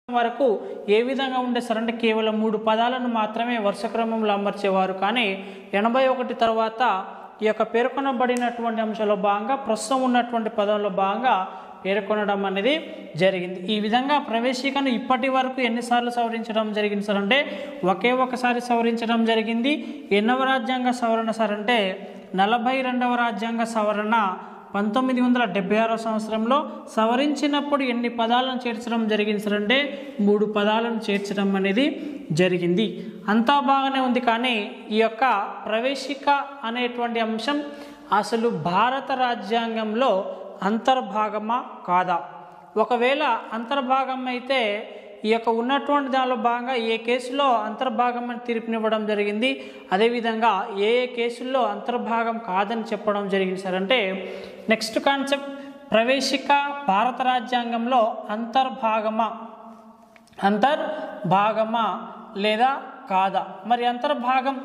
వరకు ఏ విధంగా ఉండే సార్ అంటే కేవలం 3 పదాలను మాత్రమే వరుస క్రమంలో అమర్చేవారు. కానీ 81 తర్వాత ఈ యొక్క పేర్కొనబడినటువంటి అంశాల్లో భాగంగా ప్రస్తుతం ఉన్నటువంటి పదంలో భాగంగా పేర్కొనడం అనేది జరిగింది. ఈ విధంగా ప్రవేశికను ఇప్పటి వరకు ఎన్నిసార్లు సవరించడం జరిగింది సార్ అంటే ఒకసారి సవరించడం జరిగింది. ఎన్నవ రాజ్యాంగ సవరణ సార్ అంటే 42వ రాజ్యాంగ సవరణ 1976 సంవత్సరంలో సవరించినప్పుడు ఎన్ని పదాలను చేర్చడం జరిగింది సార్ అంటే 3 పదాలను చేర్చడం అనేది జరిగింది. అంతా బాగానే ఉంది. కానీ ఈ యొక్క ప్రవేశిక అనేటువంటి అంశం అసలు భారత రాజ్యాంగంలో అంతర్భాగమా కాదా? ఒకవేళ అంతర్భాగం అయితే ఈ యొక్క ఉన్నటువంటి దానిలో భాగంగా ఏ కేసులో అంతర్భాగం అని తీర్పునివ్వడం జరిగింది, అదేవిధంగా ఏ కేసుల్లో అంతర్భాగం కాదని చెప్పడం జరిగింది సార్ అంటే నెక్స్ట్ కాన్సెప్ట్ ప్రవేశిక భారత రాజ్యాంగంలో అంతర్భాగమా లేదా కాదా? మరి అంతర్భాగం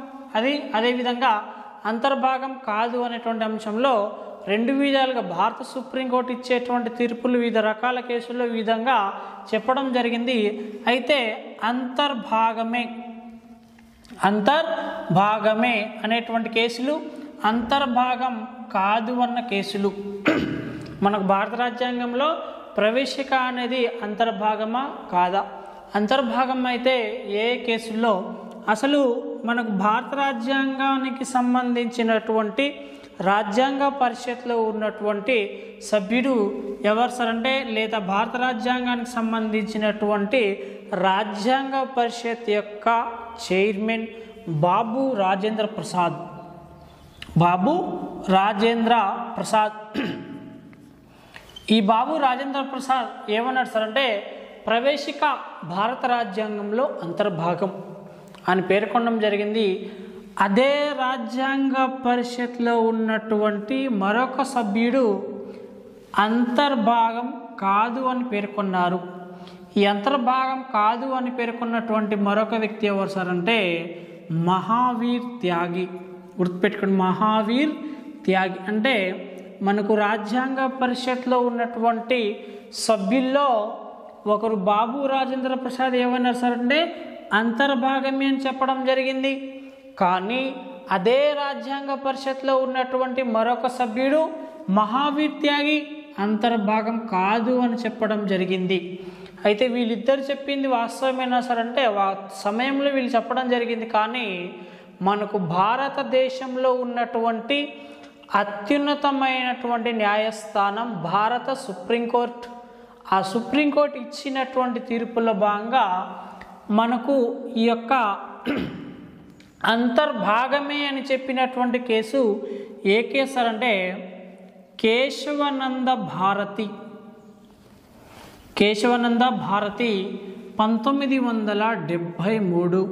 అదేవిధంగా అంతర్భాగం కాదు అనేటువంటి అంశంలో 2 విధాలుగా భారత సుప్రీంకోర్టు ఇచ్చేటువంటి తీర్పులు వివిధ రకాల కేసుల్లో ఈ విధంగా చెప్పడం జరిగింది. అయితే అంతర్భాగమే అనేటువంటి కేసులు, అంతర్భాగం కాదు అన్న కేసులు మనకు భారత రాజ్యాంగంలో ప్రవేశిక అనేది అంతర్భాగమా కాదా? అంతర్భాగం అయితే ఏ కేసుల్లో అసలు మనకు భారత రాజ్యాంగానికి సంబంధించినటువంటి రాజ్యాంగ పరిషత్లో ఉన్నటువంటి సభ్యుడు ఎవరు సార్ అంటే లేదా భారత రాజ్యాంగానికి సంబంధించినటువంటి రాజ్యాంగ పరిషత్ యొక్క చైర్మన్ బాబు రాజేంద్ర ప్రసాద్. ఈ బాబు రాజేంద్ర ప్రసాద్ ఏమన్నాడు సార్ అంటే ప్రవేశిక భారత రాజ్యాంగంలో అంతర్భాగం అని పేర్కొనడం జరిగింది. అదే రాజ్యాంగ పరిషత్లో ఉన్నటువంటి మరొక సభ్యుడు అంతర్భాగం కాదు అని పేర్కొన్నారు. ఈ అంతర్భాగం కాదు అని పేర్కొన్నటువంటి మరొక వ్యక్తి ఎవరు సార్ అంటే మహావీర్ త్యాగి. గుర్తుపెట్టుకోండి, మహావీర్ త్యాగి అంటే మనకు రాజ్యాంగ పరిషత్లో ఉన్నటువంటి సభ్యుల్లో ఒకరు బాబు రాజేంద్ర ప్రసాద్ ఏమన్నారు సార్ అంటే అంతర్భాగమే అని చెప్పడం జరిగింది. కానీ అదే రాజ్యాంగ పరిషత్లో ఉన్నటువంటి మరొక సభ్యుడు మహావీర్ త్యాగి అంతర్భాగం కాదు అని చెప్పడం జరిగింది. అయితే వీళ్ళిద్దరు చెప్పింది వాస్తవమేనా సార్ అంటే సమయంలో వీళ్ళు చెప్పడం జరిగింది. కానీ మనకు భారతదేశంలో ఉన్నటువంటి అత్యున్నతమైనటువంటి న్యాయస్థానం భారత సుప్రీంకోర్టు. ఆ సుప్రీంకోర్టు ఇచ్చినటువంటి తీర్పుల భాగంగా మనకు ఈ యొక్క అంతర్భాగమే అని చెప్పినటువంటి కేసు ఏ కేసు సార్ అంటే కేశవానంద భారతి 1973.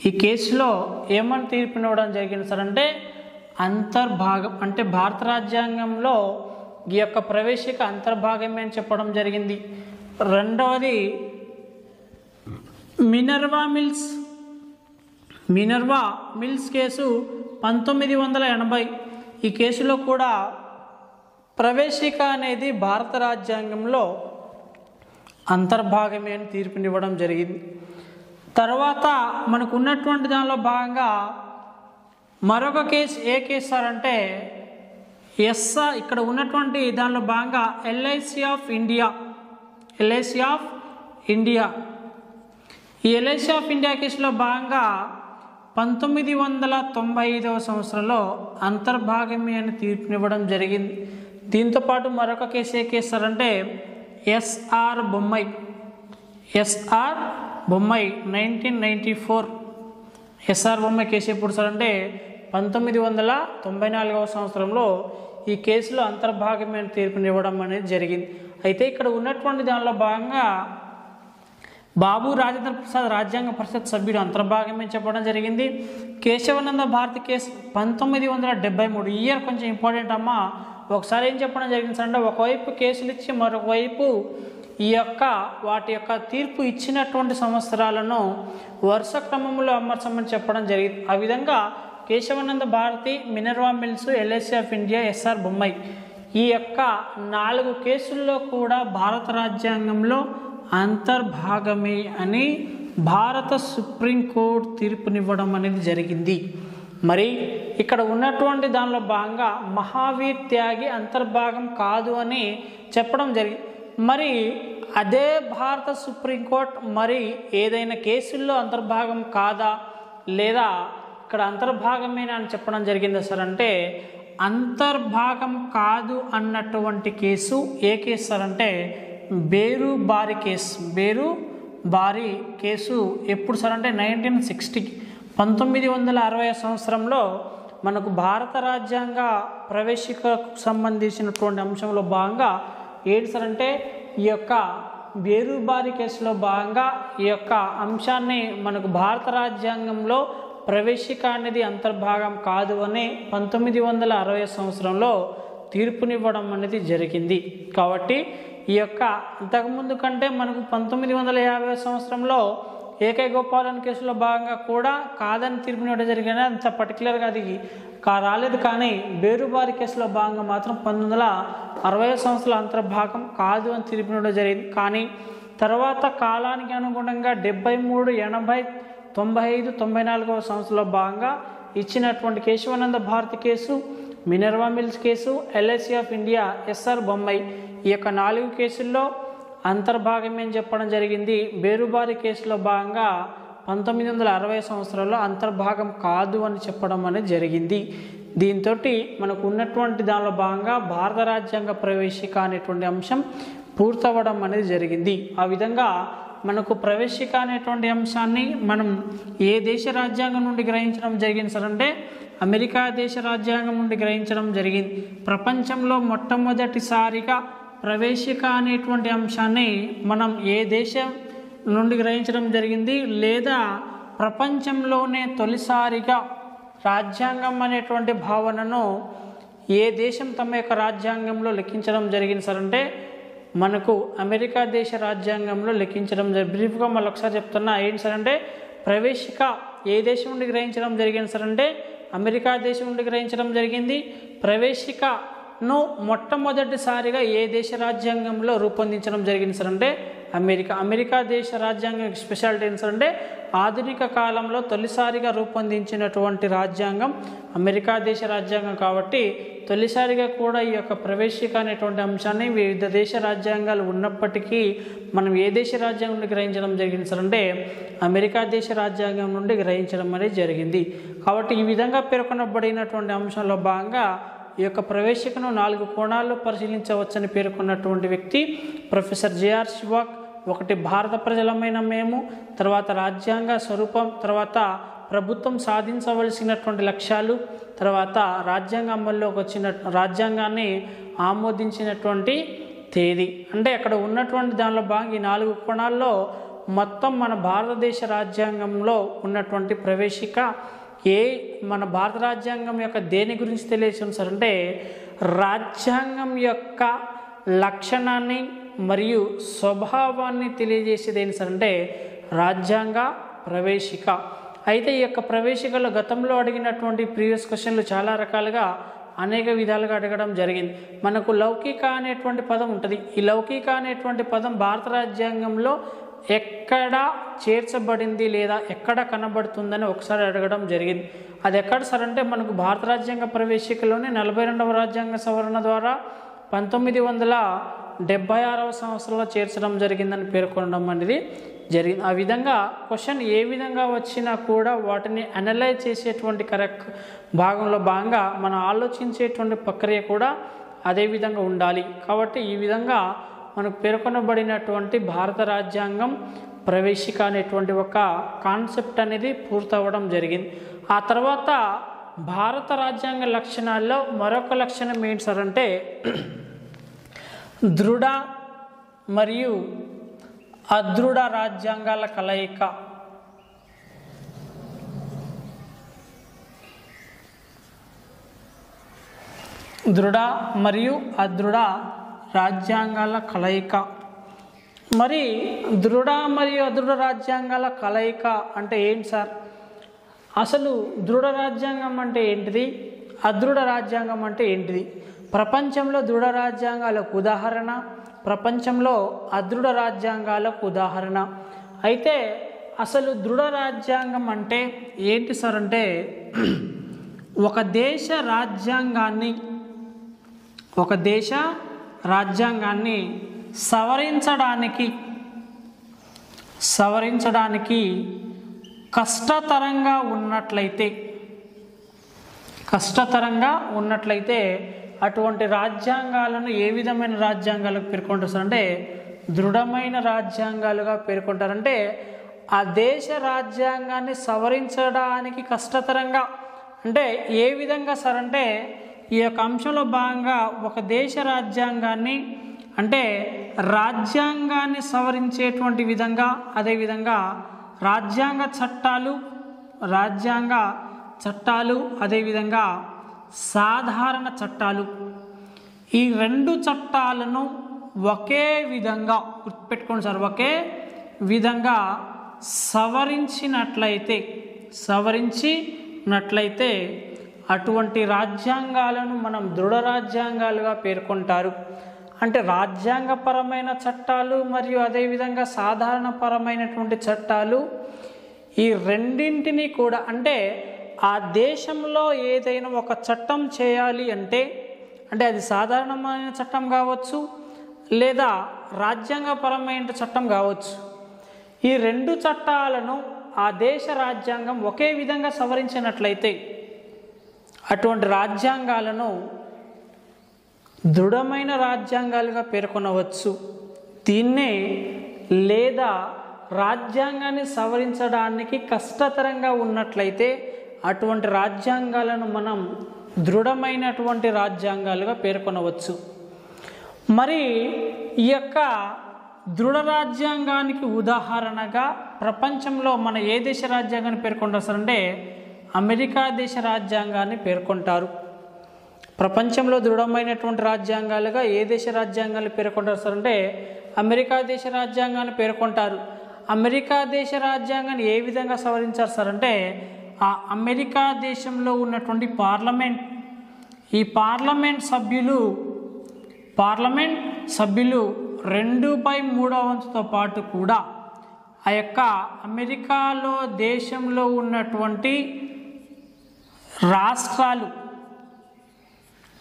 ఈ కేసులో ఏమని తీర్పునివ్వడం జరిగింది సార్ అంటే అంతర్భాగం అంటే భారత రాజ్యాంగంలో ఈ యొక్క ప్రవేశిక అంతర్భాగమే అని చెప్పడం జరిగింది. రెండవది మినర్వా మిల్స్ కేసు 1980. ఈ కేసులో కూడా ప్రవేశిక అనేది భారత రాజ్యాంగంలో అంతర్భాగమే అని తీర్పునివ్వడం జరిగింది. తర్వాత మనకు ఉన్నటువంటి దానిలో భాగంగా మరొక కేసు ఏ కేసు సార్ అంటే ఇక్కడ ఉన్నటువంటి దానిలో భాగంగా ఎల్ఐసి ఆఫ్ ఇండియా. ఈ ఎల్ఐసి ఆఫ్ ఇండియా కేసులో భాగంగా 1995 సంవత్సరంలో అంతర్భాగమే అని తీర్పునివ్వడం జరిగింది. దీంతోపాటు మరొక కేసు ఏ కేసు సార్ అంటే SR Bommai 1994. SR Bommai case ఎప్పుడు సార్ అంటే 1994 సంవత్సరంలో ఈ కేసులో అంతర్భాగమే అని తీర్పునివ్వడం అనేది జరిగింది. అయితే ఇక్కడ ఉన్నటువంటి దానిలో భాగంగా బాబు రాజేంద్ర ప్రసాద్ రాజ్యాంగ పరిషత్ సభ్యుడు అంతర్భాగమే చెప్పడం జరిగింది. కేశవానంద భారతి కేసు 1973. ఇయర్ కొంచెం ఇంపార్టెంట్ అమ్మా. ఒకసారి ఏం చెప్పడం జరిగింది అంటే ఒకవైపు కేసులు ఇచ్చి మరొక వైపు ఈ యొక్క వాటి యొక్క తీర్పు ఇచ్చినటువంటి సంవత్సరాలను వరుస క్రమంలో అమర్చమని చెప్పడం జరిగింది. ఆ విధంగా Kesavananda Bharati, Minerva Mills, LIC of India, SR Bommai ఈ యొక్క 4 కేసుల్లో కూడా భారత రాజ్యాంగంలో అంతర్భాగమే అని భారత సుప్రీంకోర్టు తీర్పునివ్వడం అనేది జరిగింది. మరి ఇక్కడ ఉన్నటువంటి దానిలో భాగంగా మహావీర్ త్యాగి అంతర్భాగం కాదు అని చెప్పడం జరిగింది. మరి అదే భారత సుప్రీంకోర్టు మరి ఏదైనా కేసుల్లో అంతర్భాగం కాదా లేదా ఇక్కడ అంతర్భాగమేనా అని చెప్పడం జరిగిందా సార్ అంటే అంతర్భాగం కాదు అన్నటువంటి కేసు ఏ కేసు సార్ అంటే బేరుబారి కేసు. బేరుబారి కేసు ఎప్పుడు సార్ అంటే 1960 సంవత్సరంలో మనకు భారత రాజ్యాంగ ప్రవేశికకు సంబంధించినటువంటి అంశంలో భాగంగా ఏంటి సార్ అంటే ఈ యొక్క బేరుబారి కేసులో భాగంగా ఈ యొక్క అంశాన్ని మనకు భారత రాజ్యాంగంలో ప్రవేశిక అనేది అంతర్భాగం కాదు అని 1960 సంవత్సరంలో తీర్పునివ్వడం అనేది జరిగింది. కాబట్టి ఈ యొక్క అంతకుముందు కంటే మనకు 1950 సంవత్సరంలో ఏకే గోపాలన్ కేసులో భాగంగా కూడా కాదని తీర్పునివ్వడం జరిగింది. అంత పర్టికులర్గా అది రాలేదు. కానీ బేరుబారి కేసులో భాగంగా మాత్రం 1960 సంవత్సరాల అంతర్భాగం కాదు అని తీర్పునివ్వడం జరిగింది. కానీ తర్వాత కాలానికి అనుగుణంగా 73, 80, 95, 94 సంవత్సరంలో భాగంగా ఇచ్చినటువంటి Kesavananda Bharati case, Minerva Mills case, LIC of India, SR Bommai ఈ యొక్క 4 కేసుల్లో అంతర్భాగమే అని చెప్పడం జరిగింది. బేరుబారి కేసులో భాగంగా 1960 సంవత్సరంలో అంతర్భాగం కాదు అని చెప్పడం అనేది జరిగింది. దీంతో మనకు ఉన్నటువంటి దానిలో భాగంగా భారత రాజ్యాంగ ప్రవేశిక అనేటువంటి అంశం పూర్తవడం అనేది జరిగింది. ఆ విధంగా మనకు ప్రవేశిక అనేటువంటి అంశాన్ని మనం ఏ దేశ రాజ్యాంగం నుండి గ్రహించడం జరిగింది సార్ అంటే అమెరికా దేశ రాజ్యాంగం నుండి గ్రహించడం జరిగింది. ప్రపంచంలో మొట్టమొదటిసారిగా ప్రవేశిక అనేటువంటి అంశాన్ని మనం ఏ దేశం నుండి గ్రహించడం జరిగింది లేదా ప్రపంచంలోనే తొలిసారిగా రాజ్యాంగం అనేటువంటి భావనను ఏ దేశం తమ యొక్క రాజ్యాంగంలో లెక్కించడం జరిగింది సార్ అంటే మనకు అమెరికా దేశ రాజ్యాంగంలో లెక్కించడం బ్రీఫ్గా మళ్ళీ ఒకసారి చెప్తున్నా. ఏంటి సార్ అంటే ప్రవేశిక ఏ దేశం నుండి గ్రహించడం జరిగింది సార్ అంటే అమెరికా దేశం నుండి గ్రహించడం జరిగింది. ప్రవేశికను మొట్టమొదటిసారిగా ఏ దేశ రాజ్యాంగంలో రూపొందించడం జరిగింది సార్ అంటే అమెరికా దేశ రాజ్యాంగం స్పెషాలిటీ ఏంటి సార్ అంటే ఆధునిక కాలంలో తొలిసారిగా రూపొందించినటువంటి రాజ్యాంగం అమెరికా దేశ రాజ్యాంగం. కాబట్టి తొలిసారిగా కూడా ఈ యొక్క ప్రవేశిక అనేటువంటి అంశాన్ని వివిధ దేశ రాజ్యాంగాలు ఉన్నప్పటికీ మనం ఏ దేశ రాజ్యాంగం నుండి గ్రహించడం జరిగింది సార్ అంటే అమెరికా దేశ రాజ్యాంగం నుండి గ్రహించడం అనేది జరిగింది. కాబట్టి ఈ విధంగా పేర్కొనబడినటువంటి అంశంలో భాగంగా ఈ యొక్క ప్రవేశికను 4 కోణాల్లో పరిశీలించవచ్చని పేర్కొన్నటువంటి వ్యక్తి ప్రొఫెసర్ జేఆర్ శివాక్. ఒకటి భారత ప్రజలమైన మేము, తర్వాత రాజ్యాంగ స్వరూపం, తర్వాత ప్రభుత్వం సాధించవలసినటువంటి లక్ష్యాలు, తర్వాత రాజ్యాంగ అమల్లోకి వచ్చిన రాజ్యాంగాన్ని ఆమోదించినటువంటి తేదీ. అంటే అక్కడ ఉన్నటువంటి దానిలో భాగంగా ఈ 4 కోణాల్లో మొత్తం మన భారతదేశ రాజ్యాంగంలో ఉన్నటువంటి ప్రవేశిక మన భారత రాజ్యాంగం యొక్క దేని గురించి తెలియజేస్తుంది సార్ అంటే రాజ్యాంగం యొక్క లక్షణాన్ని మరియు స్వభావాన్ని తెలియజేసేది ఏంటి సార్ అంటే రాజ్యాంగ ప్రవేశిక. అయితే ఈ యొక్క ప్రవేశికలో గతంలో అడిగినటువంటి ప్రీవియస్ క్వశ్చన్లు చాలా రకాలుగా అనేక విధాలుగా అడగడం జరిగింది. మనకు లౌకిక అనేటువంటి పదం ఉంటుంది. ఈ లౌకిక అనేటువంటి పదం భారత రాజ్యాంగంలో ఎక్కడ చేర్చబడింది లేదా ఎక్కడ కనబడుతుందని ఒకసారి అడగడం జరిగింది. అది ఎక్కడ సార్ అంటే మనకు భారత రాజ్యాంగ ప్రవేశికలోనే 42వ రాజ్యాంగ సవరణ ద్వారా 1976వ సంవత్సరంలో చేర్చడం జరిగిందని పేర్కొనడం అనేది జరిగింది. ఆ విధంగా క్వశ్చన్ ఏ విధంగా వచ్చినా కూడా వాటిని అనలైజ్ చేసేటువంటి కరెక్ట్ భాగంలో భాగంగా మనం ఆలోచించేటువంటి ప్రక్రియ కూడా అదే విధంగా ఉండాలి. కాబట్టి ఈ విధంగా మనకు పేర్కొనబడినటువంటి భారత రాజ్యాంగం ప్రవేశిక అనేటువంటి ఒక కాన్సెప్ట్ అనేది పూర్తవడం జరిగింది. ఆ తర్వాత భారత రాజ్యాంగ లక్షణాల్లో మరొక లక్షణం ఏంటి సార్ అంటే దృఢ మరియు అదృఢ రాజ్యాంగాల కలయిక. దృఢ మరియు అదృఢ రాజ్యాంగాల కలయిక. మరి దృఢ మరియు అదృఢ రాజ్యాంగాల కలయిక అంటే ఏంటి సార్? అసలు దృఢ రాజ్యాంగం అంటే ఏంటిది, అదృఢ రాజ్యాంగం అంటే ఏంటిది? ప్రపంచంలో దృఢ రాజ్యాంగాలకు ఉదాహరణ ప్రపంచంలో అదృఢ రాజ్యాంగాలకు ఉదాహరణ. అయితే అసలు దృఢ రాజ్యాంగం అంటే ఏంటి సార్ అంటే ఒక దేశ రాజ్యాంగాన్ని సవరించడానికి కష్టతరంగా ఉన్నట్లయితే అటువంటి రాజ్యాంగాలను ఏ విధమైన రాజ్యాంగాలకు పేర్కొంటారు అంటే దృఢమైన రాజ్యాంగాలుగా పేర్కొంటారంటే ఆ దేశ రాజ్యాంగాన్ని సవరించడానికి కష్టతరంగా అంటే ఏ విధంగా సార్ అంటే ఈ యొక్క అంశంలో భాగంగా ఒక దేశ రాజ్యాంగాన్ని అంటే రాజ్యాంగాన్ని సవరించేటువంటి విధంగా, అదేవిధంగా రాజ్యాంగ చట్టాలు అదేవిధంగా సాధారణ చట్టాలు, ఈ రెండు చట్టాలను ఒకే విధంగా గుర్తుపెట్టుకోండి సార్, ఒకే విధంగా సవరించినట్లయితే అటువంటి రాజ్యాంగాలను మనం దృఢ రాజ్యాంగాలుగా పేర్కొంటారు. అంటే రాజ్యాంగపరమైన చట్టాలు మరియు అదేవిధంగా సాధారణపరమైనటువంటి చట్టాలు ఈ రెండింటినీ కూడా అంటే ఆ దేశంలో ఏదైనా ఒక చట్టం చేయాలి అంటే అది సాధారణమైన చట్టం కావచ్చు లేదా రాజ్యాంగపరమైన చట్టం కావచ్చు. ఈ రెండు చట్టాలను ఆ దేశ రాజ్యాంగం ఒకే విధంగా సవరించినట్లయితే అటువంటి రాజ్యాంగాలను దృఢమైన రాజ్యాంగాలుగా పేర్కొనవచ్చు. దీన్నే లేదా రాజ్యాంగాన్ని సవరించడానికి కష్టతరంగా ఉన్నట్లయితే అటువంటి రాజ్యాంగాలను మనం దృఢమైనటువంటి రాజ్యాంగాలుగా పేర్కొనవచ్చు. మరి ఈ యొక్క దృఢ రాజ్యాంగానికి ఉదాహరణగా ప్రపంచంలో మన ఏ దేశ రాజ్యాంగాన్ని పేర్కొంటారు అంటే అమెరికా దేశ రాజ్యాంగాన్ని పేర్కొంటారు. ప్రపంచంలో దృఢమైనటువంటి రాజ్యాంగాలుగా ఏ దేశ రాజ్యాంగాన్ని పేర్కొంటారు సార్ అంటే అమెరికా దేశ రాజ్యాంగాన్ని పేర్కొంటారు. అమెరికా దేశ రాజ్యాంగాన్ని ఏ విధంగా సవరించారు సార్ అంటే ఆ అమెరికా దేశంలో ఉన్నటువంటి ఈ పార్లమెంట్ సభ్యులు 2/3 పాటు కూడా ఆ యొక్క అమెరికాలో దేశంలో ఉన్నటువంటి రాష్ట్రాలు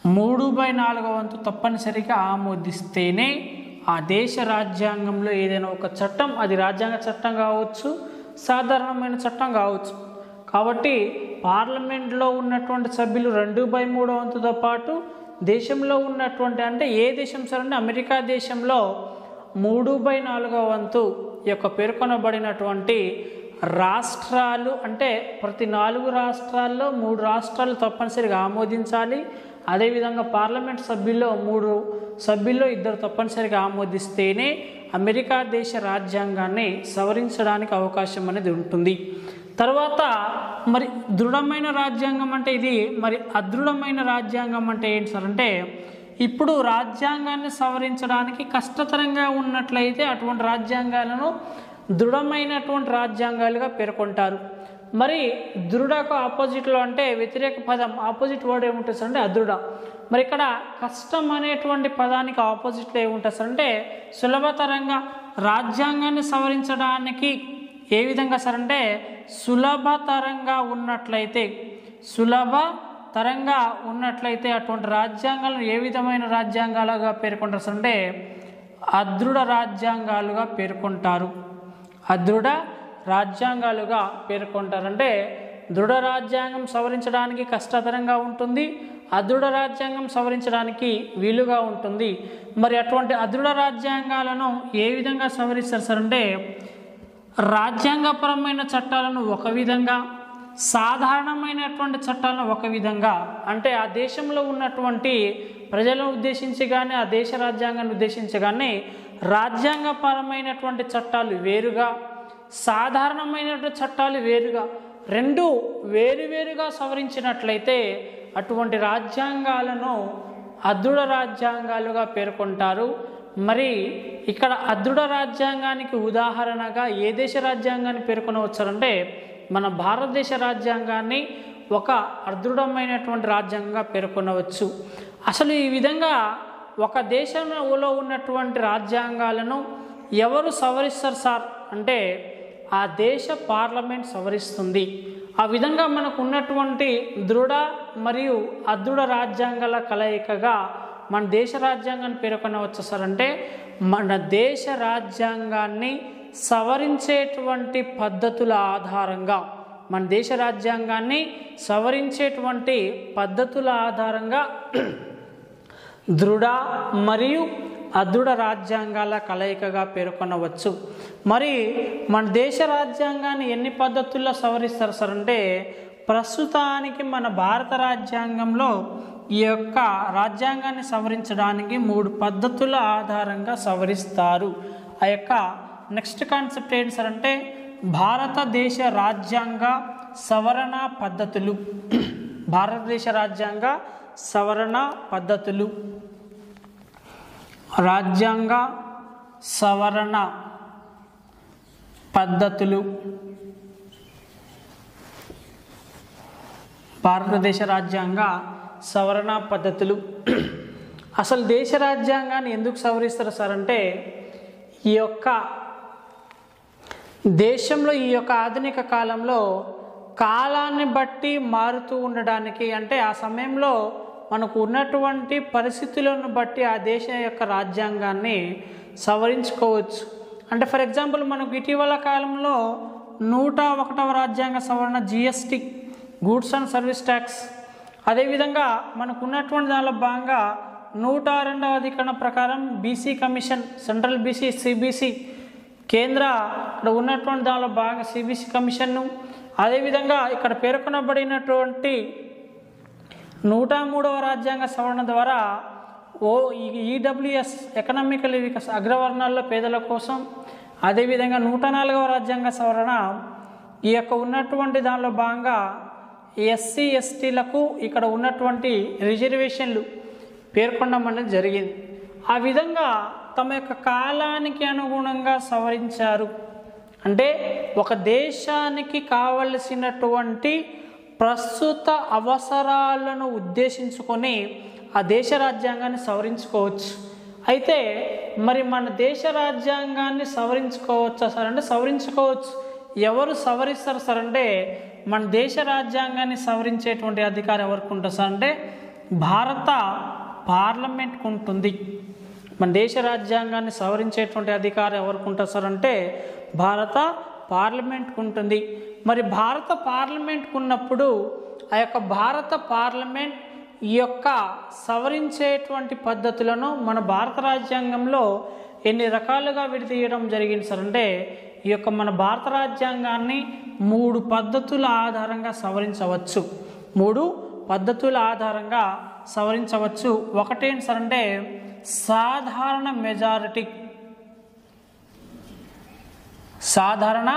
3/4 తప్పనిసరిగా ఆమోదిస్తేనే ఆ దేశ రాజ్యాంగంలో ఏదైనా ఒక చట్టం, అది రాజ్యాంగ చట్టం కావచ్చు, సాధారణమైన చట్టం కావచ్చు. కాబట్టి పార్లమెంట్లో ఉన్నటువంటి సభ్యులు 2/3 పాటు దేశంలో ఉన్నటువంటి అంటే ఏ దేశం సార్ అంటే అమెరికా దేశంలో 3/4 యొక్క పేర్కొనబడినటువంటి రాష్ట్రాలు అంటే ప్రతి 4 రాష్ట్రాల్లో 3 రాష్ట్రాలు తప్పనిసరిగా ఆమోదించాలి. అదేవిధంగా పార్లమెంట్ సభ్యుల్లో 3 సభ్యుల్లో 2 తప్పనిసరిగా ఆమోదిస్తేనే అమెరికా దేశ రాజ్యాంగాన్ని సవరించడానికి అవకాశం అనేది ఉంటుంది. తర్వాత మరి దృఢమైన రాజ్యాంగం అంటే ఇది, మరి అదృఢమైన రాజ్యాంగం అంటే ఏంటి సార్ అంటే ఇప్పుడు రాజ్యాంగాన్ని సవరించడానికి కష్టతరంగా ఉన్నట్లయితే అటువంటి రాజ్యాంగాలను దృఢమైనటువంటి రాజ్యాంగాలుగా పేర్కొంటారు. మరి దృఢకు ఆపోజిట్లో అంటే వ్యతిరేక పదం ఆపోజిట్ వర్డ్ ఏముంటుంది సార్ అంటే అదృఢ. మరి ఇక్కడ కష్టం అనేటువంటి పదానికి ఆపోజిట్లో ఏముంటుంది సార్ అంటే సులభతరంగా. రాజ్యాంగాన్ని సవరించడానికి ఏ విధంగా సార్ అంటే సులభతరంగా ఉన్నట్లయితే అటువంటి రాజ్యాంగాలను ఏ విధమైన రాజ్యాంగాలుగా పేర్కొంటారు సార్ అంటే అదృఢ రాజ్యాంగాలుగా పేర్కొంటారు. అంటే దృఢ రాజ్యాంగం సవరించడానికి కష్టతరంగా ఉంటుంది, అదృఢ రాజ్యాంగం సవరించడానికి వీలుగా ఉంటుంది. మరి అటువంటి అదృఢ రాజ్యాంగాలను ఏ విధంగా సవరిస్తారు సార్ అంటే రాజ్యాంగపరమైన చట్టాలను ఒక విధంగా, సాధారణమైనటువంటి చట్టాలను ఒక విధంగా. అంటే ఆ దేశంలో ఉన్నటువంటి ప్రజలను ఉద్దేశించి కానీ ఆ దేశ రాజ్యాంగాన్ని ఉద్దేశించి కానీ రాజ్యాంగపరమైనటువంటి చట్టాలు వేరుగా, సాధారణమైనటువంటి చట్టాలు వేరుగా, రెండు వేరువేరుగా సవరించినట్లయితే అటువంటి రాజ్యాంగాలను అదృఢ రాజ్యాంగాలుగా పేర్కొంటారు. మరి ఇక్కడ అదృఢ రాజ్యాంగానికి ఉదాహరణగా ఏ దేశ రాజ్యాంగాన్ని పేర్కొనవచ్చారంటే మన భారతదేశ రాజ్యాంగాన్ని ఒక అదృఢమైనటువంటి రాజ్యాంగంగా పేర్కొనవచ్చు. అసలు ఈ విధంగా ఒక దేశంలో ఉన్నటువంటి రాజ్యాంగాలను ఎవరు సవరిస్తారు సార్ అంటే ఆ దేశ పార్లమెంట్ సవరిస్తుంది. ఆ విధంగా మనకు ఉన్నటువంటి దృఢ మరియు అదృఢ రాజ్యాంగాల కలయికగా మన దేశ రాజ్యాంగాన్ని పేర్కొనవచ్చు సార్ అంటే మన దేశ రాజ్యాంగాన్ని సవరించేటువంటి పద్ధతుల ఆధారంగా మన దేశ రాజ్యాంగాన్ని సవరించేటువంటి పద్ధతుల ఆధారంగా దృఢ మరియు అదృఢ రాజ్యాంగాల కలయికగా పేర్కొనవచ్చు. మరి మన దేశ రాజ్యాంగాన్ని ఎన్ని పద్ధతుల్లో సవరిస్తారు సార్ అంటే ప్రస్తుతానికి మన భారత రాజ్యాంగంలో ఈ యొక్క రాజ్యాంగాన్ని సవరించడానికి 3 పద్ధతుల ఆధారంగా సవరిస్తారు. ఆ యొక్క నెక్స్ట్ కాన్సెప్ట్ ఏంటి సార్ అంటే భారతదేశ రాజ్యాంగ సవరణ పద్ధతులు. భారతదేశ రాజ్యాంగ సవరణ పద్ధతులు. రాజ్యాంగ సవరణ పద్ధతులు. భారతదేశ రాజ్యాంగ సవరణ పద్ధతులు. అసలు దేశ రాజ్యాంగాన్ని ఎందుకు సవరిస్తారు సార్ అంటే ఈ యొక్క దేశంలో ఈ యొక్క ఆధునిక కాలంలో కాలాన్ని బట్టి మారుతూ ఉండడానికి అంటే ఆ సమయంలో మనకు ఉన్నటువంటి పరిస్థితులను బట్టి ఆ దేశం యొక్క రాజ్యాంగాన్ని సవరించుకోవచ్చు. అంటే ఫర్ ఎగ్జాంపుల్ మనకు ఇటీవల కాలంలో 101వ రాజ్యాంగ సవరణ GST goods and service tax, అదేవిధంగా మనకు ఉన్నటువంటి దానిలో భాగంగా 102వ అధికరణ ప్రకారం BC commission, central BC CBC కేంద్ర ఇక్కడ ఉన్నటువంటి దానిలో భాగంగా CBC కమిషన్ను, అదేవిధంగా ఇక్కడ పేర్కొనబడినటువంటి 103వ రాజ్యాంగ సవరణ ద్వారా EWS ఎకనామికల్ అగ్రవర్ణాల్లో పేదల కోసం, అదేవిధంగా 104వ రాజ్యాంగ సవరణ ఈ యొక్క ఉన్నటువంటి దానిలో భాగంగా SC STలకు ఇక్కడ ఉన్నటువంటి రిజర్వేషన్లు పేర్కొనడం అనేది జరిగింది. ఆ విధంగా తమ యొక్క కాలానికి అనుగుణంగా సవరించారు. అంటే ఒక దేశానికి కావలసినటువంటి ప్రస్తుత అవసరాలను ఉద్దేశించుకొని ఆ దేశ రాజ్యాంగాన్ని సవరించుకోవచ్చు. అయితే మరి మన దేశ రాజ్యాంగాన్ని సవరించుకోవచ్చా సార్ అంటే సవరించుకోవచ్చు. ఎవరు సవరిస్తారు సార్ అంటే మన దేశ రాజ్యాంగాన్ని సవరించేటువంటి అధికారం ఎవరికి ఉంటుంది సార్ అంటే భారత పార్లమెంట్కు ఉంటుంది. మన దేశ రాజ్యాంగాన్ని సవరించేటువంటి అధికారం ఎవరికి ఉంటుంది సార్ అంటే భారత పార్లమెంట్కు ఉంటుంది. మరి భారత పార్లమెంట్కు ఉన్నప్పుడు ఆ యొక్క భారత పార్లమెంట్ ఈ యొక్క సవరించేటువంటి పద్ధతులను మన భారత రాజ్యాంగంలో ఎన్ని రకాలుగా విడదీయడం జరిగింది సార్ అంటే ఈ యొక్క మన భారత రాజ్యాంగాన్ని 3 పద్ధతుల ఆధారంగా సవరించవచ్చు. 3 పద్ధతుల ఆధారంగా సవరించవచ్చు. ఒకటేంటి సార్ అంటే సాధారణ మెజారిటీ. సాధారణ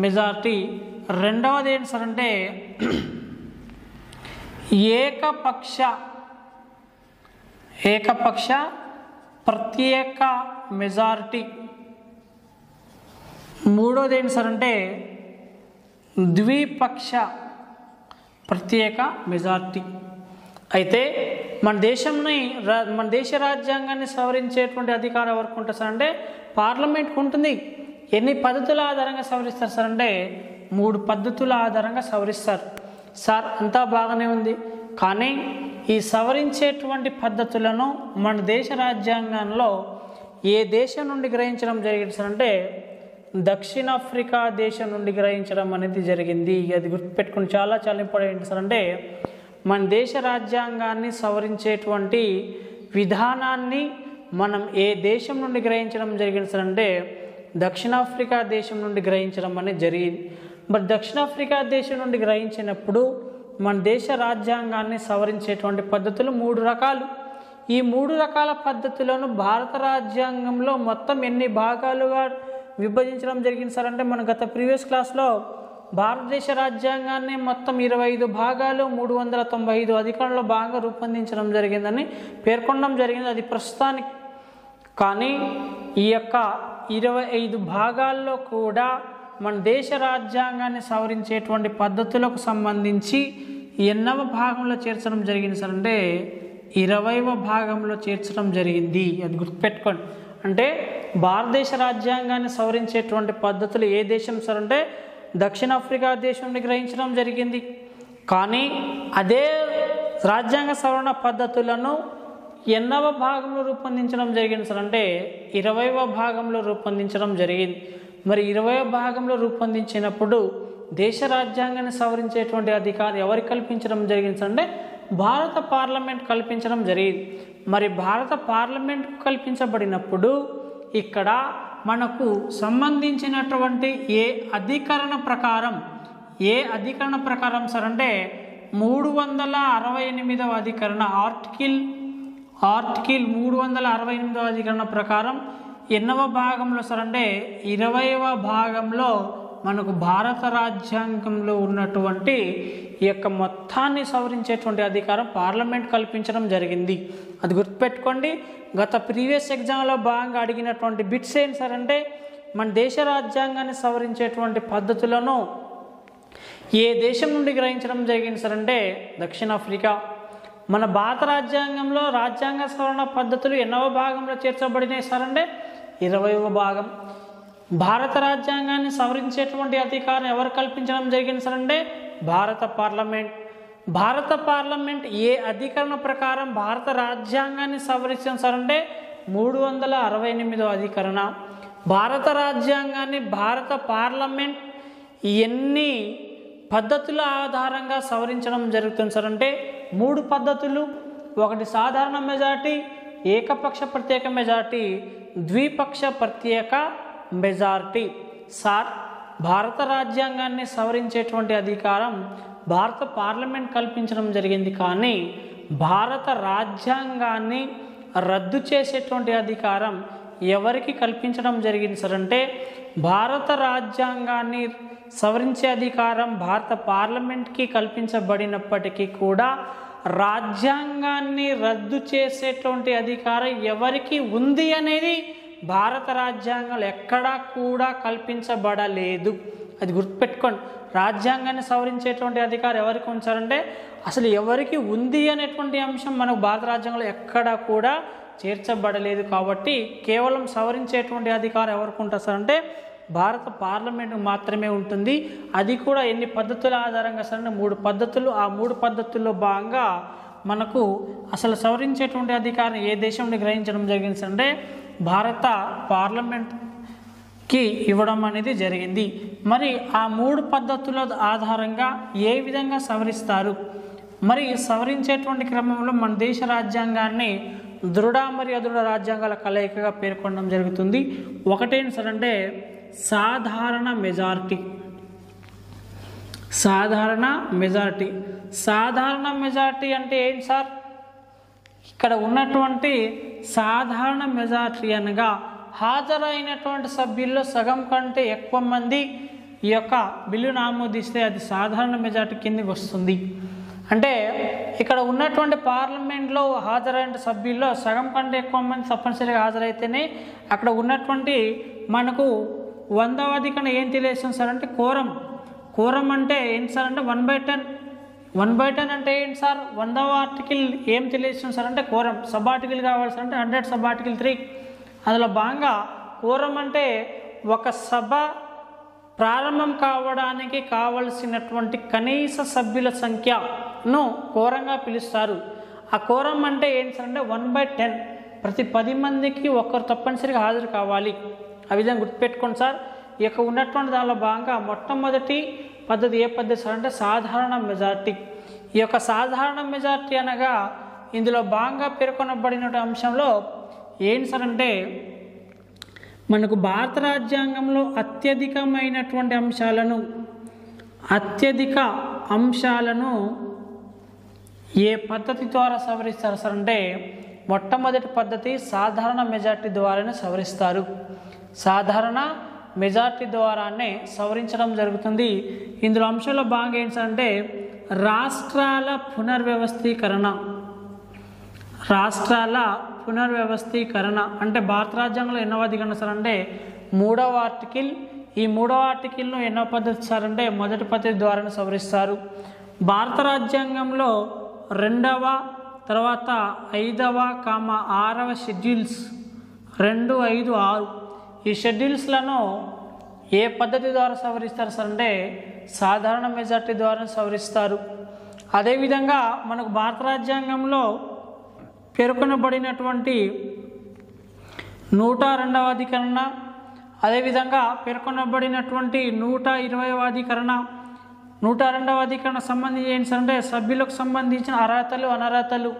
మెజారిటీ. రెండవది ఏంటి సార్ అంటే ఏకపక్ష ప్రత్యేక మెజారిటీ. మూడోది ఏంటి సార్ అంటే ద్విపక్ష ప్రత్యేక మెజారిటీ. అయితే మన దేశ రాజ్యాంగాన్ని సవరించేటువంటి అధికారం ఎవరికి ఉంటుంది సార్ అంటే పార్లమెంట్కి ఉంటుంది. ఎన్ని పద్ధతుల ఆధారంగా సవరిస్తారు సార్ అంటే 3 పద్ధతుల ఆధారంగా సవరిస్తారు. సార్ అంతా బాగానే ఉంది, కానీ ఈ సవరించేటువంటి పద్ధతులను మన దేశ రాజ్యాంగంలో ఏ దేశం నుండి గ్రహించడం జరిగింది సార్ అంటే దక్షిణాఫ్రికా దేశం నుండి గ్రహించడం అనేది జరిగింది. అది గుర్తుపెట్టుకుని చాలా ఇంపార్టెంట్ సార్ అంటే మన దేశ రాజ్యాంగాన్ని సవరించేటువంటి విధానాన్ని మనం ఏ దేశం నుండి గ్రహించడం జరిగింది సార్ అంటే దక్షిణాఫ్రికా దేశం నుండి గ్రహించడం అనేది జరిగింది. మరి దక్షిణాఫ్రికా దేశం నుండి గ్రహించినప్పుడు మన దేశ రాజ్యాంగాన్ని సవరించేటువంటి పద్ధతులు 3 రకాలు. ఈ 3 రకాల పద్ధతులను భారత రాజ్యాంగంలో మొత్తం ఎన్ని భాగాలుగా విభజించడం జరిగింది సార్ అంటే మన గత ప్రీవియస్ క్లాస్లో భారతదేశ రాజ్యాంగాన్ని మొత్తం 25 భాగాలు 395 అధికరణలో భాగంగా రూపొందించడం జరిగిందని పేర్కొనడం జరిగింది. అది ప్రస్తుతానికి. కానీ ఈ యొక్క 25 భాగాల్లో కూడా మన దేశ రాజ్యాంగాన్ని సవరించేటువంటి పద్ధతులకు సంబంధించి ఎన్నవ భాగంలో చేర్చడం జరిగింది సార్ అంటే 20వ భాగంలో చేర్చడం జరిగింది. అది గుర్తుపెట్టుకోండి. అంటే భారతదేశ రాజ్యాంగాన్ని సవరించేటువంటి పద్ధతులు ఏ దేశం సార్ అంటే దక్షిణాఫ్రికా దేశం నుండి గ్రహించడం జరిగింది. కానీ అదే రాజ్యాంగ సవరణ పద్ధతులను ఎన్నవ భాగంలో రూపొందించడం జరిగింది సార్ అంటే 20వ భాగంలో రూపొందించడం జరిగింది. మరి 20వ భాగంలో రూపొందించినప్పుడు దేశ రాజ్యాంగాన్ని సవరించేటువంటి అధికారం ఎవరికి కల్పించడం జరిగింది అంటే భారత పార్లమెంట్ కల్పించడం జరిగింది. మరి భారత పార్లమెంట్ కల్పించబడినప్పుడు ఇక్కడ మనకు సంబంధించినటువంటి ఏ అధికరణ ప్రకారం సార్ అంటే 368వ అధికరణ ఆర్టికల్ 368వ అధికరణ ప్రకారం ఎన్నవ భాగంలో సార్ అంటే 20వ భాగంలో మనకు భారత రాజ్యాంగంలో ఉన్నటువంటి ఈ యొక్క మొత్తాన్ని సవరించేటువంటి అధికారం పార్లమెంట్ కల్పించడం జరిగింది. అది గుర్తుపెట్టుకోండి. గత ప్రీవియస్ ఎగ్జామ్లో భాగంగా అడిగినటువంటి బిట్స్ ఏంటి సార్ అంటే మన దేశ రాజ్యాంగాన్ని సవరించేటువంటి పద్ధతులను ఏ దేశం నుండి గ్రహించడం జరిగింది సార్ అంటే దక్షిణాఫ్రికా. మన భారత రాజ్యాంగంలో రాజ్యాంగ సవరణ పద్ధతులు ఎన్నవ భాగంలో చేర్చబడినాయి సార్ అంటే 20వ భాగం. భారత రాజ్యాంగాన్ని సవరించేటువంటి అధికారం ఎవరు కల్పించడం జరిగింది సార్ అంటే భారత పార్లమెంట్. భారత పార్లమెంట్ ఏ అధికరణ ప్రకారం భారత రాజ్యాంగాన్ని సవరించారు సార్ అంటే 368వ అధికరణ. భారత రాజ్యాంగాన్ని భారత పార్లమెంట్ ఎన్ని పద్ధతుల ఆధారంగా సవరించడం జరుగుతుంది సార్ అంటే 3 పద్ధతులు. ఒకటి సాధారణ మెజార్టీ, ఏకపక్ష ప్రత్యేక మెజార్టీ, ద్విపక్ష ప్రత్యేక మెజార్టీ. సార్ భారత రాజ్యాంగాన్ని సవరించేటువంటి అధికారం భారత పార్లమెంట్ కల్పించడం జరిగింది. కానీ భారత రాజ్యాంగాన్ని రద్దు చేసేటువంటి అధికారం ఎవరికి కల్పించడం జరిగింది సార్ అంటే భారత రాజ్యాంగాన్ని సవరించే అధికారం భారత పార్లమెంట్కి కల్పించబడినప్పటికీ కూడా రాజ్యాంగాన్ని రద్దు చేసేటువంటి అధికారం ఎవరికి ఉంది అనేది భారత రాజ్యాంగంలో ఎక్కడా కూడా కల్పించబడలేదు. అది గుర్తుపెట్టుకోండి. రాజ్యాంగాన్ని సవరించేటువంటి అధికారం ఎవరికి ఉంచారంటే అసలు ఎవరికి ఉంది అనేటువంటి అంశం మనకు భారత రాజ్యాంగంలో ఎక్కడా కూడా చేర్చబడలేదు. కాబట్టి కేవలం సవరించేటువంటి అధికారం ఎవరికి ఉంటుంది సార్ అంటే భారత పార్లమెంట్ మాత్రమే ఉంటుంది. అది కూడా ఎన్ని పద్ధతుల ఆధారంగా సార్ అంటే 3 పద్ధతులు. ఆ 3 పద్ధతుల్లో భాగంగా మనకు అసలు సవరించేటువంటి అధికారం ఏ దేశం నుండి గ్రహించడం జరిగింది అంటే భారత పార్లమెంట్కి ఇవ్వడం అనేది జరిగింది. మరి ఆ 3 పద్ధతుల ఆధారంగా ఏ విధంగా సవరిస్తారు? మరి సవరించేటువంటి క్రమంలో మన దేశ రాజ్యాంగాన్ని దృఢ మరియు అదృఢ రాజ్యాంగాల కలయికగా పేర్కొనడం జరుగుతుంది. ఒకటేంటి సార్ అంటే సాధారణ మెజారిటీ. సాధారణ మెజారిటీ అంటే ఏంటి సార్? ఇక్కడ ఉన్నటువంటి సాధారణ మెజారిటీ అనగా హాజరైనటువంటి సభ్యుల్లో సగం కంటే ఎక్కువ మంది ఈ యొక్క బిల్లును ఆమోదిస్తే అది సాధారణ మెజారిటీ కిందకి వస్తుంది. అంటే ఇక్కడ ఉన్నటువంటి పార్లమెంట్లో హాజరైన సభ్యుల్లో సగం కంటే ఎక్కువ మంది తప్పనిసరిగా హాజరైతేనే అక్కడ ఉన్నటువంటి మనకు 100వ అధికరణ ఏం తెలియజేస్తుంది సార్ అంటే కోరం అంటే ఏంటి సార్ అంటే 1/10. 1/10 అంటే ఏంటి సార్? 100వ ఆర్టికల్ ఏం తెలియజేస్తుంది సార్ అంటే కోరం. సబ్ ఆర్టికల్ కావాలి సార్ అంటే 100 సబ్ ఆర్టికల్ 3. అందులో భాగంగా కోరం అంటే ఒక సభ ప్రారంభం కావడానికి కావలసినటువంటి కనీస సభ్యుల సంఖ్యను కోరంగా పిలుస్తారు. ఆ కోరం అంటే ఏంటి సార్ అంటే 1/10. ప్రతి 10 మందికి ఒకరు తప్పనిసరిగా హాజరు కావాలి. ఆ విధంగా గుర్తుపెట్టుకోండి సార్. ఈ యొక్క ఉన్నటువంటి దానిలో భాగంగా మొట్టమొదటి పద్ధతి ఏ పద్ధతి సార్ అంటే సాధారణ మెజార్టీ. ఈ యొక్క సాధారణ మెజార్టీ అనగా ఇందులో భాగంగా పేర్కొనబడిన అంశంలో ఏంటి సార్ అంటే మనకు భారత రాజ్యాంగంలో అత్యధిక అంశాలను ఏ పద్ధతి ద్వారా సవరిస్తారు సార్ అంటే మొట్టమొదటి పద్ధతి సాధారణ మెజార్టీ ద్వారానే సవరిస్తారు. సాధారణ మెజార్టీ ద్వారానే సవరించడం జరుగుతుంది. ఇందులో అంశంలో భాగంగా ఏంటి సార్ అంటే రాష్ట్రాల పునర్వ్యవస్థీకరణ అంటే భారత రాజ్యాంగంలో ఎన్నో అధికరణ సార్ అంటే 3వ ఆర్టికల్. ఈ 3వ ఆర్టికల్ను ఎన్నో పద్ధతి సార్ అంటే మొదటి పద్ధతి ద్వారానే సవరిస్తారు. భారత రాజ్యాంగంలో 2వ తర్వాత 5వ, 6వ షెడ్యూల్స్ 2, 5, 6 ఈ షెడ్యూల్స్లను ఏ పద్ధతి ద్వారా సవరిస్తారు సార్ అంటే సాధారణ మెజార్టీ ద్వారా సవరిస్తారు. అదేవిధంగా మనకు భారత రాజ్యాంగంలో పేర్కొనబడినటువంటి 102వ అధికరణ, అదేవిధంగా పేర్కొనబడినటువంటి 120వ అధికరణ, 102వ అధికరణ సంబంధించి ఏంటి సార్ అంటే సభ్యులకు సంబంధించిన అర్హతలు అనర్హతలు,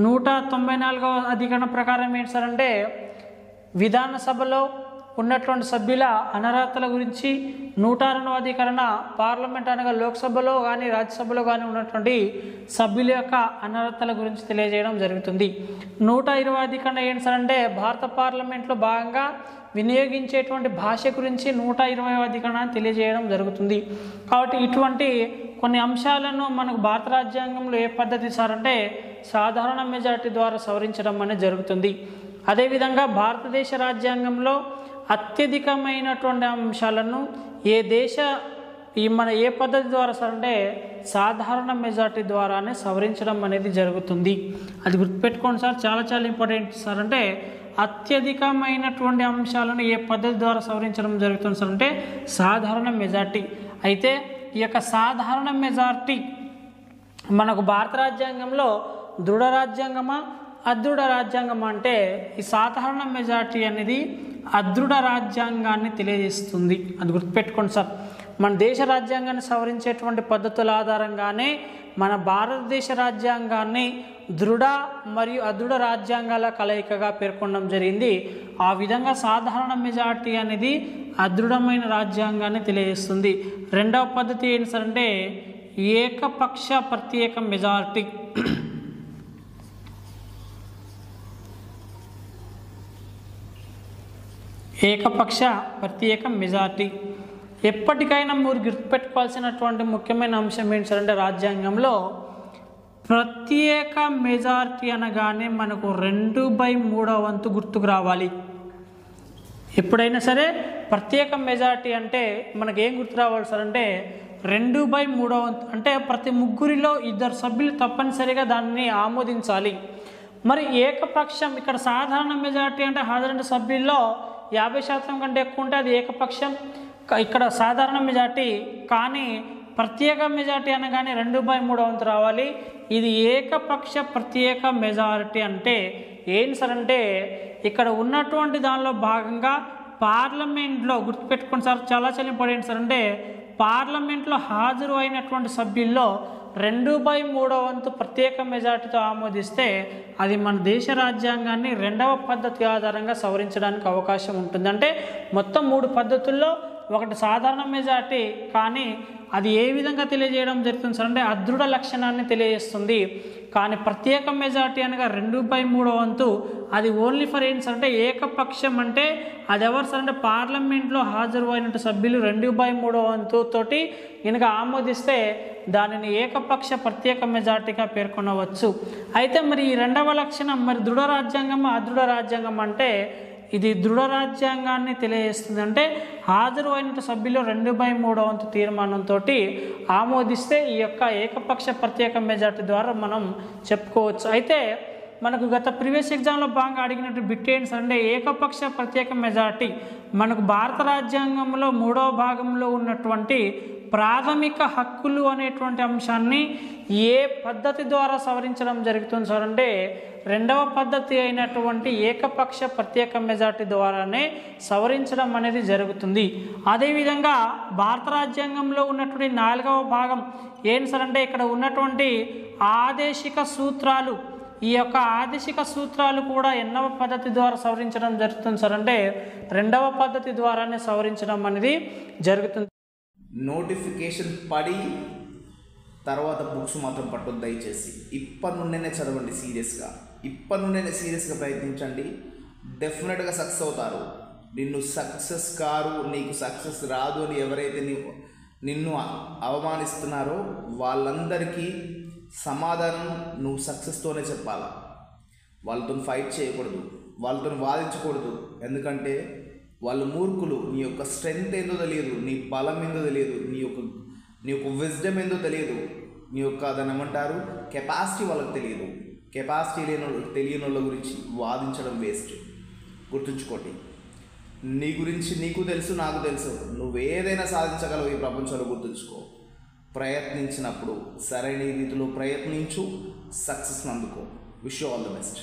194వ అధికరణ ప్రకారం ఏంటి సార్ అంటే విధానసభలో ఉన్నటువంటి సభ్యుల అనర్హతల గురించి, 102వ అధికరణ పార్లమెంట్ అనగా లోక్సభలో కానీ రాజ్యసభలో కానీ ఉన్నటువంటి సభ్యుల యొక్క అనర్హతల గురించి తెలియజేయడం జరుగుతుంది. 120వ అధికరణ ఏంటి సార్ అంటే భారత పార్లమెంట్లో భాగంగా వినియోగించేటువంటి భాష గురించి 120వ అధికరణాన్ని తెలియజేయడం జరుగుతుంది. కాబట్టి ఇటువంటి కొన్ని అంశాలను మనకు భారత రాజ్యాంగంలో ఏ పద్ధతి సార్ అంటే సాధారణ మెజార్టీ ద్వారా సవరించడం అనేది జరుగుతుంది. అదేవిధంగా భారతదేశ రాజ్యాంగంలో అత్యధికమైనటువంటి అంశాలను ఏ పద్ధతి ద్వారా సార్ అంటే సాధారణ మెజార్టీ ద్వారానే సవరించడం అనేది జరుగుతుంది. అది గుర్తుపెట్టుకోండి సార్, చాలా ఇంపార్టెంట్ సార్. అంటే అత్యధికమైనటువంటి అంశాలను ఏ పద్ధతి ద్వారా సవరించడం జరుగుతుంది సార్ అంటే సాధారణ మెజార్టీ. అయితే ఈ యొక్క సాధారణ మెజార్టీ మనకు భారత రాజ్యాంగంలో దృఢ రాజ్యాంగమా అదృఢ రాజ్యాంగం అంటే ఈ సాధారణ మెజార్టీ అనేది అదృఢ రాజ్యాంగాన్ని తెలియజేస్తుంది. అది గుర్తుపెట్టుకోండి సార్. మన దేశ రాజ్యాంగాన్ని సవరించేటువంటి పద్ధతుల ఆధారంగానే మన భారతదేశ రాజ్యాంగాన్ని దృఢ మరియు అదృఢ రాజ్యాంగాల కలయికగా పేర్కొనడం జరిగింది. ఆ విధంగా సాధారణ మెజార్టీ అనేది అదృఢమైన రాజ్యాంగాన్ని తెలియజేస్తుంది. రెండవ పద్ధతి ఏంటి సార్ అంటే ఏకపక్ష ప్రత్యేక మెజార్టీ. ఏకపక్ష ప్రత్యేక మెజార్టీ ఎప్పటికైనా మీరు గుర్తుపెట్టుకోవాల్సినటువంటి ముఖ్యమైన అంశం ఏంటి సార్ అంటే రాజ్యాంగంలో ప్రత్యేక మెజార్టీ అనగానే మనకు 2/3 వంతు గుర్తుకు రావాలి. ఎప్పుడైనా సరే ప్రత్యేక మెజార్టీ అంటే మనకు ఏం గుర్తు రావాలి సార్ అంటే 2/3 వంతు అంటే ప్రతి ముగ్గురిలో 2 సభ్యులు తప్పనిసరిగా దాన్ని ఆమోదించాలి. మరి ఏకపక్షం ఇక్కడ సాధారణ మెజార్టీ అంటే హాజరైన సభ్యుల్లో 50% కంటే ఎక్కువ ఉంటే అది ఏకపక్షం, ఇక్కడ సాధారణ మెజార్టీ. కానీ ప్రత్యేక మెజార్టీ అనగానే 2/3 వంతు రావాలి. ఇది ఏకపక్ష ప్రత్యేక మెజారిటీ అంటే ఏంటి సార్ అంటే ఇక్కడ ఉన్నటువంటి దానిలో భాగంగా పార్లమెంట్లో గుర్తుపెట్టుకోండి సార్, చాలా ఇంపార్టెంట్ సార్. అంటే పార్లమెంట్లో హాజరు అయినటువంటి సభ్యుల్లో 2/3 వంతు ప్రత్యేక మెజార్టీతో ఆమోదిస్తే అది మన దేశ రాజ్యాంగాన్ని రెండవ పద్ధతి ఆధారంగా సవరించడానికి అవకాశం ఉంటుంది. అంటే మొత్తం 3 పద్ధతుల్లో ఒకటి సాధారణ మెజార్టీ, కానీ అది ఏ విధంగా తెలియజేయడం జరుగుతుంది సార్ అంటే అదృఢ లక్షణాన్ని తెలియజేస్తుంది. కానీ ప్రత్యేక మెజార్టీ అనగా 2/3 వంతు అది ఓన్లీ ఫర్ ఏంటి సార్ అంటే ఏకపక్షం. అంటే అది ఎవరు సార్ అంటే పార్లమెంట్లో హాజరు అయినట్టు సభ్యులు 2/3 వంతు తోటి కనుక ఆమోదిస్తే దానిని ఏకపక్ష ప్రత్యేక మెజార్టీగా పేర్కొనవచ్చు. అయితే మరి ఈ రెండవ లక్షణం మరి దృఢ రాజ్యాంగం అదృఢ రాజ్యాంగం అంటే ఇది దృఢ రాజ్యాంగాన్ని తెలియజేస్తుంది. అంటే హాజరు అయిన సభ్యులు 2/3 వంతు తీర్మానంతో ఆమోదిస్తే ఈ యొక్క ఏకపక్ష ప్రత్యేక మెజార్టీ ద్వారా మనం చెప్పుకోవచ్చు. అయితే మనకు గత ప్రీవియస్ ఎగ్జామ్లో భాగంగా అడిగినట్టు బిట్ ఏంటి సార్ అంటే ఏకపక్ష ప్రత్యేక మెజార్టీ మనకు భారత రాజ్యాంగంలో 3వ భాగంలో ఉన్నటువంటి ప్రాథమిక హక్కులు అనేటువంటి అంశాన్ని ఏ పద్ధతి ద్వారా సవరించడం జరుగుతుంది సార్ అంటే రెండవ పద్ధతి అయినటువంటి ఏకపక్ష ప్రత్యేక మెజార్టీ ద్వారానే సవరించడం అనేది జరుగుతుంది. అదేవిధంగా భారత రాజ్యాంగంలో ఉన్నటువంటి 4వ భాగం ఏంటి సార్ అంటే ఇక్కడ ఉన్నటువంటి ఆదేశిక సూత్రాలు, ఈ యొక్క ఆదేశిక సూత్రాలు కూడా ఎన్నవ పద్ధతి ద్వారా సవరించడం జరుగుతుంది సార్ అంటే రెండవ పద్ధతి ద్వారానే సవరించడం అనేది జరుగుతుంది. నోటిఫికేషన్ పడి తర్వాత బుక్స్ మాత్రం పట్టొద్దు దయచేసి. ఇప్పటి నుండేనే చదవండి సీరియస్గా, ఇప్పటి నుండేనే సీరియస్గా ప్రయత్నించండి. డెఫినెట్గా సక్సెస్ అవుతారు. నిన్ను సక్సెస్ కారు, నీకు సక్సెస్ రాదు అని ఎవరైతే నిన్ను అవమానిస్తున్నారో వాళ్ళందరికీ సమాధానం నువ్వు సక్సెస్తోనే చెప్పాలా. వాళ్ళతో ఫైట్ చేయకూడదు, వాళ్ళతో వాదించకూడదు. ఎందుకంటే వాళ్ళు మూర్ఖులు. నీ యొక్క స్ట్రెంగ్త్ ఏందో తెలియదు, నీ బలం ఏందో తెలియదు, నీ యొక్క విజ్డమ్ ఏందో తెలియదు, నీ యొక్క దాన్ని ఏమంటారు కెపాసిటీ వాళ్ళకి తెలియదు. కెపాసిటీ తెలియని వాళ్ళ గురించి వాదించడం వేస్ట్. గుర్తుంచుకోండి, నీ గురించి నీకు తెలుసు, నాకు తెలుసు. నువ్వేదైనా సాధించగలవు ఈ ప్రపంచంలో. గుర్తుంచుకో, ప్రయత్నించినప్పుడు సరైన రీతిలో ప్రయత్నించు, సక్సెస్ని అందుకో. Wish you all the best.